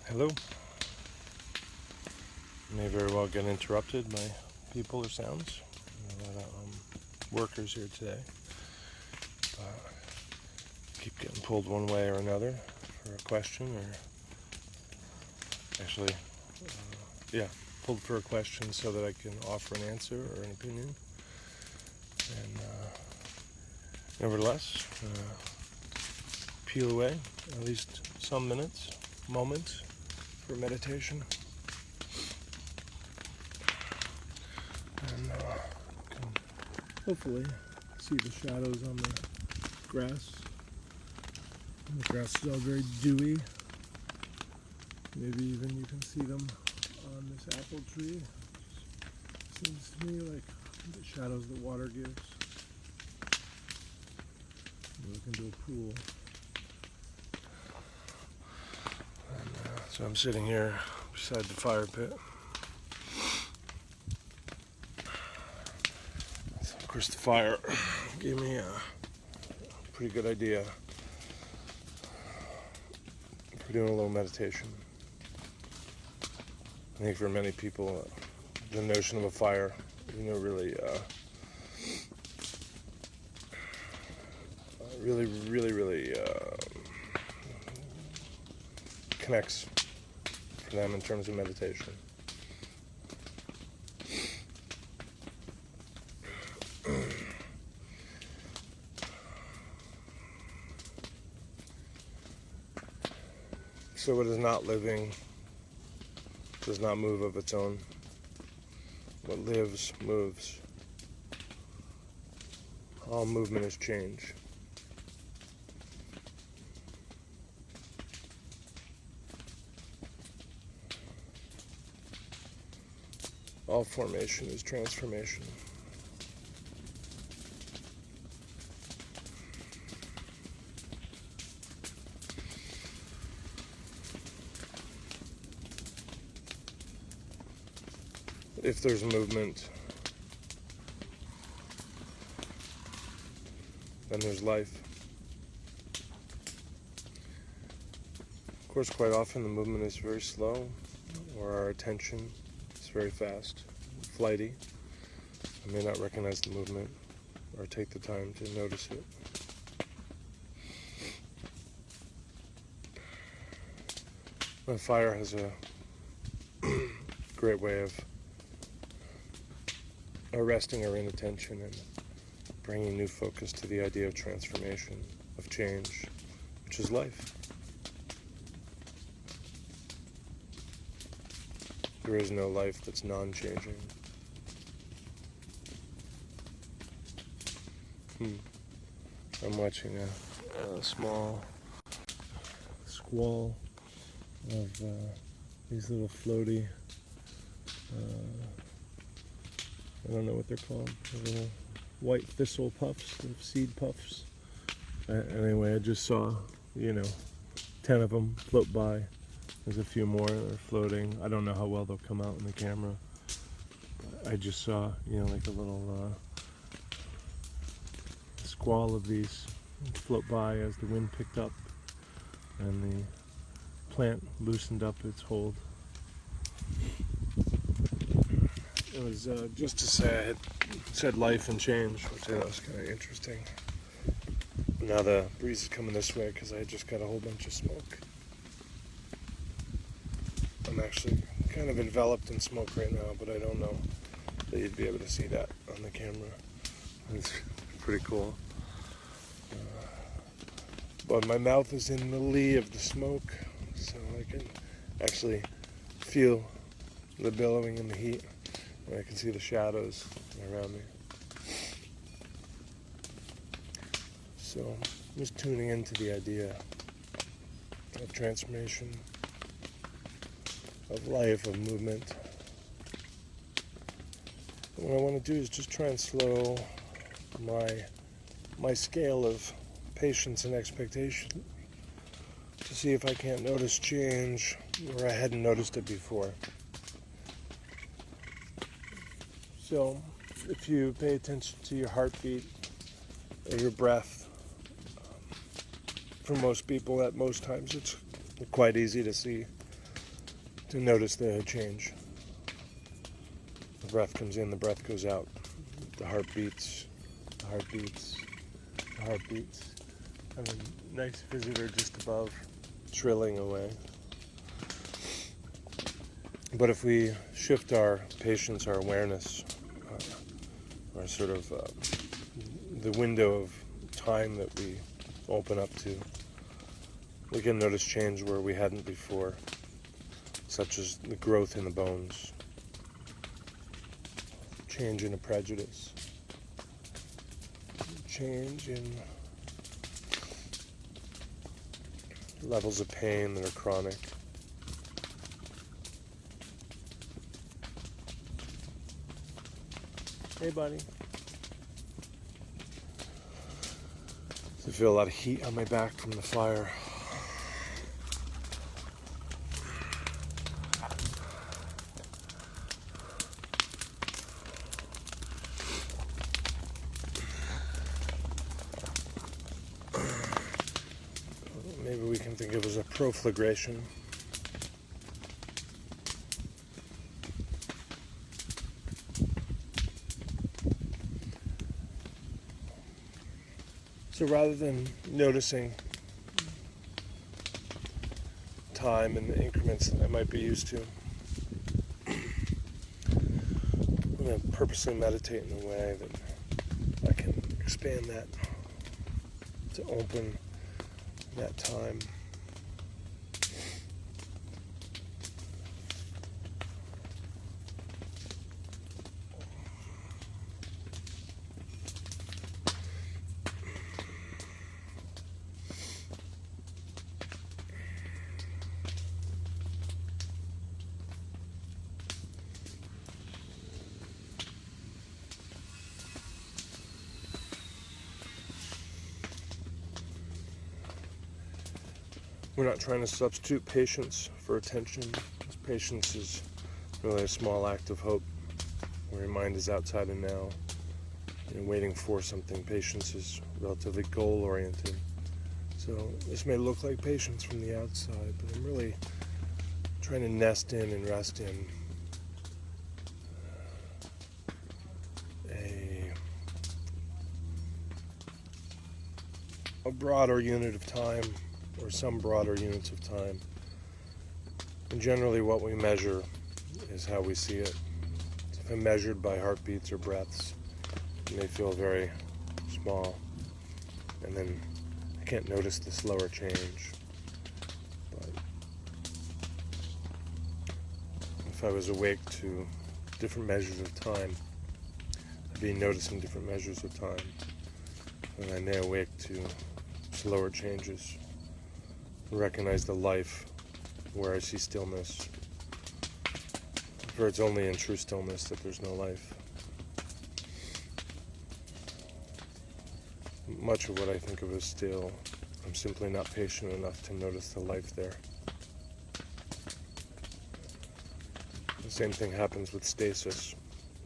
Hello. May very well get interrupted by people or sounds. A lot of workers here today. Keep getting pulled one way or another for a question, or actually, pulled for a question so that I can offer an answer or an opinion. And nevertheless, peel away at least some moments for meditation. And can hopefully see the shadows on the grass. And the grass is all very dewy. Maybe even you can see them on this apple tree. Seems to me like the shadows that water gives. Look into a pool. And, so I'm sitting here beside the fire pit. So of course the fire gave me a pretty good idea for doing a little meditation. I think for many people, the notion of a fire, really connects for them in terms of meditation. So what is not living does not move of its own. What lives moves. All movement is change. All formation is transformation. If there's movement, then there's life. Of course, quite often the movement is very slow, or our attention is very fast, flighty. I may not recognize the movement or take the time to notice it. The fire has a great way of arresting our inattention and bringing new focus to the idea of transformation, of change, which is life. There is no life that's non-changing. I'm watching a small squall of these little floaty, I don't know what they're called, the little white thistle puffs, the seed puffs. Anyway, I just saw, 10 of them float by. There's a few more that are floating. I don't know how well they'll come out in the camera. I just saw, like a little squall of these float by as the wind picked up and the plant loosened up its hold. It was just to say I had said life and change, which I thought was kind of interesting. Now the breeze is coming this way because I just got a whole bunch of smoke. I'm actually kind of enveloped in smoke right now, but I don't know that you'd be able to see that on the camera. It's pretty cool. But my mouth is in the lee of the smoke, so I can actually feel the billowing and the heat. I can see the shadows around me. So I'm just tuning into the idea of transformation, of life, of movement. And what I want to do is just try and slow my scale of patience and expectation to see if I can't notice change where I hadn't noticed it before. So if you pay attention to your heartbeat or your breath, for most people at most times it's quite easy to see to notice the change. The breath comes in, the breath goes out. The heart beats, the heart beats, the heart beats. And a nice visitor just above, trilling away. But if we shift our patience, our awareness, our sort of the window of time that we open up to, we can notice change where we hadn't before, such as the growth in the bones, change in a prejudice, change in levels of pain that are chronic. Hey, buddy. I feel a lot of heat on my back from the fire. Maybe we can think of it as a proflagration. So rather than noticing time in the increments that I might be used to, I'm going to purposely meditate in a way that I can expand that, to open that time. We're not trying to substitute patience for attention. Patience is really a small act of hope, where your mind is outside and now, and waiting for something. Patience is relatively goal-oriented. So this may look like patience from the outside, but I'm really trying to nest in and rest in a broader unit of time, or some broader units of time. And generally what we measure is how we see it. So if I'm measured by heartbeats or breaths, it may feel very small, and then I can't notice the slower change. But if I was awake to different measures of time, I'd be noticing different measures of time. And I may awake to slower changes, recognize the life where I see stillness, for it's only in true stillness that there's no life. Much of what I think of as still, I'm simply not patient enough to notice the life there. The same thing happens with stasis,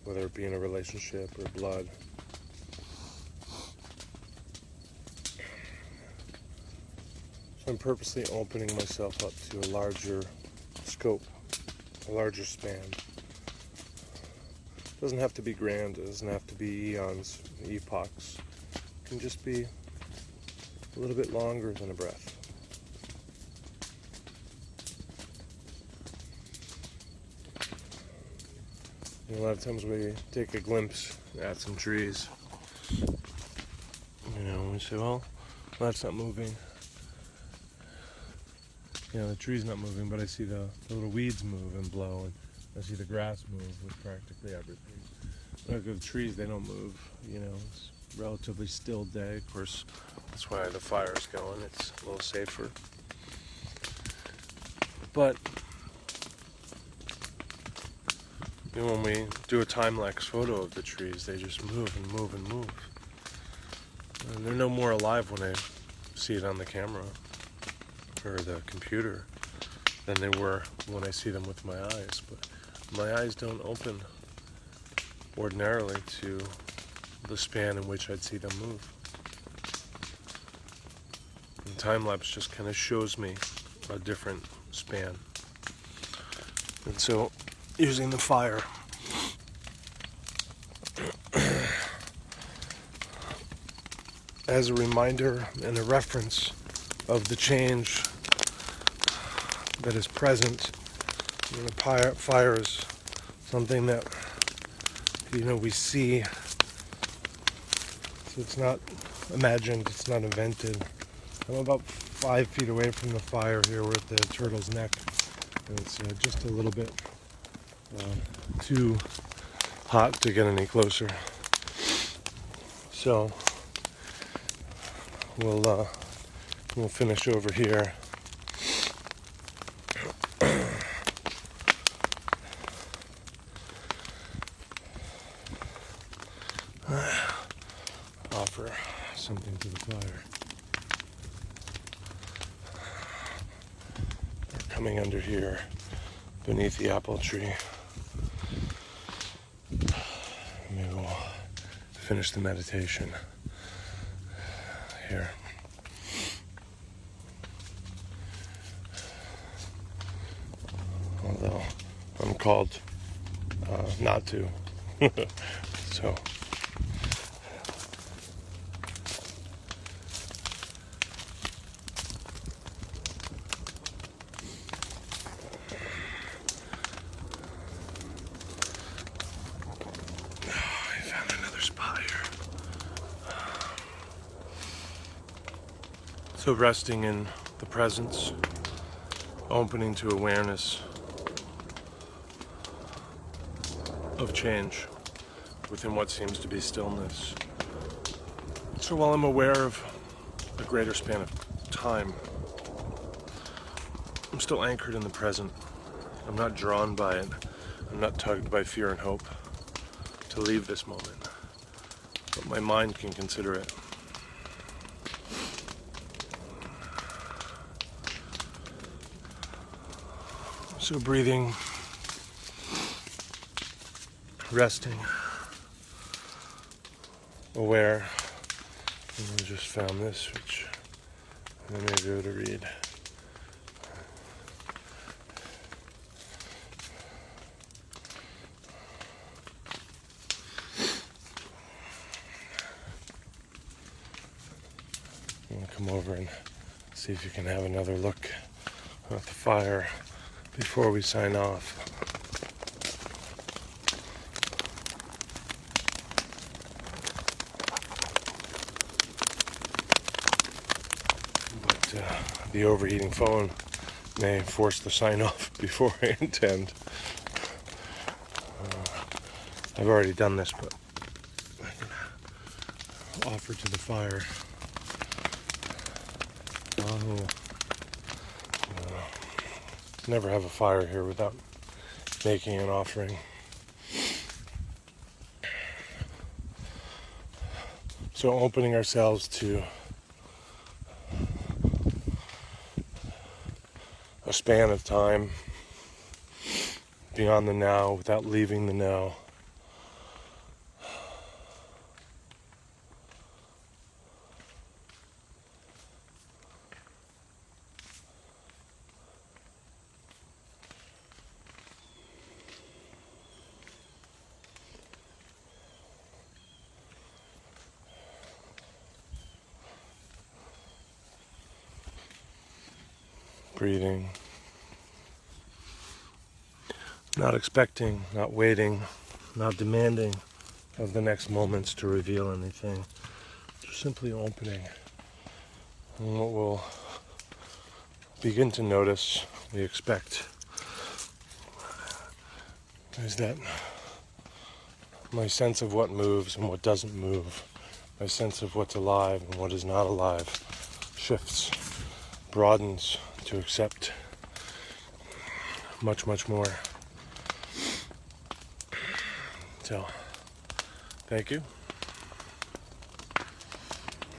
whether it be in a relationship or blood. So I'm purposely opening myself up to a larger scope, a larger span. It doesn't have to be grand, it doesn't have to be eons, epochs. It can just be a little bit longer than a breath. And a lot of times we take a glimpse at some trees, we say, well, that's not moving. The tree's not moving, but I see the little weeds move and blow, and I see the grass move with practically everything. Look at the trees, they don't move, it's a relatively still day. Of course, that's why the fire's going, it's a little safer. But when we do a time-lapse photo of the trees, they just move and move and move. And they're no more alive when I see it on the camera or the computer than they were when I see them with my eyes. But my eyes don't open ordinarily to the span in which I'd see them move. And time-lapse just kind of shows me a different span. And so using the fire as a reminder and a reference of the change that is present. You know, fire is something that, you know, we see. So it's not imagined, it's not invented. I'm about 5 feet away from the fire here. We're at the turtle's neck, and it's just a little bit too hot to get any closer. So we'll finish over here. Offer something to the fire. We're coming under here beneath the apple tree. Maybe we'll finish the meditation here. Although I'm called not to. So So resting in the presence, opening to awareness of change within what seems to be stillness. So while I'm aware of a greater span of time, I'm still anchored in the present. I'm not drawn by it. I'm not tugged by fear and hope to leave this moment, but my mind can consider it. So breathing, resting, aware, and I just found this, which I may be able to read. I'm going to come over and see if you can have another look at the fire before we sign off. But the overheating phone may force the sign off before I intend. I've already done this, but I can offer to the fire. Never have a fire here without making an offering. So opening ourselves to a span of time beyond the now without leaving the now. Breathing, not expecting, not waiting, not demanding of the next moments to reveal anything, just simply opening. And what we'll begin to notice, we expect, is that my sense of what moves and what doesn't move, my sense of what's alive and what is not alive shifts, broadens to accept much, much more. So, thank you.